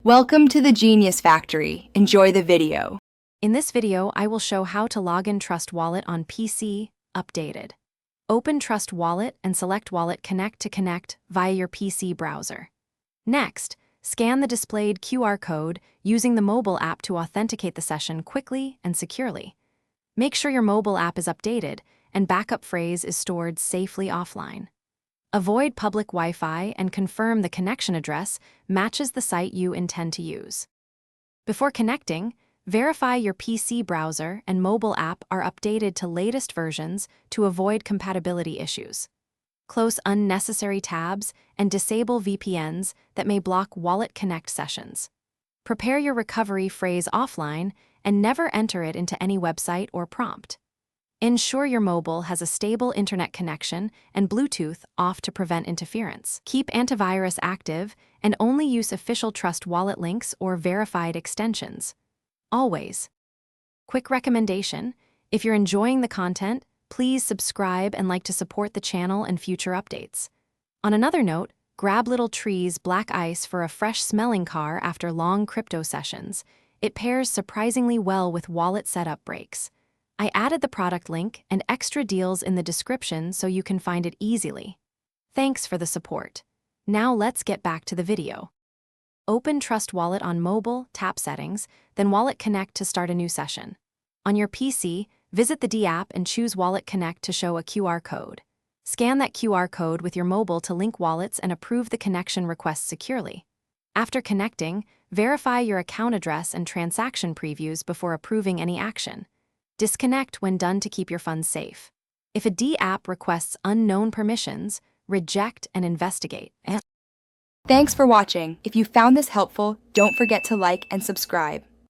Welcome to the Genius Factory. Enjoy the video. In this video, I will show how to log in Trust Wallet on PC, updated. Open Trust Wallet and select Wallet Connect to connect via your PC browser. Next, scan the displayed QR code using the mobile app to authenticate the session quickly and securely. Make sure your mobile app is updated and backup phrase is stored safely offline. Avoid public Wi-Fi and confirm the connection address matches the site you intend to use. Before connecting, verify your PC browser and mobile app are updated to latest versions to avoid compatibility issues. Close unnecessary tabs and disable VPNs that may block Wallet Connect sessions. Prepare your recovery phrase offline and never enter it into any website or prompt. Ensure your mobile has a stable internet connection and Bluetooth off to prevent interference. Keep antivirus active and only use official Trust Wallet links or verified extensions. Always. Quick recommendation: if you're enjoying the content, please subscribe and like to support the channel and future updates. On another note, grab Little Tree's Black Ice for a fresh smelling car after long crypto sessions. It pairs surprisingly well with wallet setup breaks. I added the product link and extra deals in the description so you can find it easily. Thanks for the support. Now let's get back to the video. Open Trust Wallet on mobile, tap Settings, then Wallet Connect to start a new session. On your PC, visit the D app and choose Wallet Connect to show a QR code. Scan that QR code with your mobile to link wallets and approve the connection request securely. After connecting, verify your account address and transaction previews before approving any action. Disconnect when done to keep your funds safe. If a D app requests unknown permissions, reject and investigate. Thanks for watching. If you found this helpful, don't forget to like and subscribe.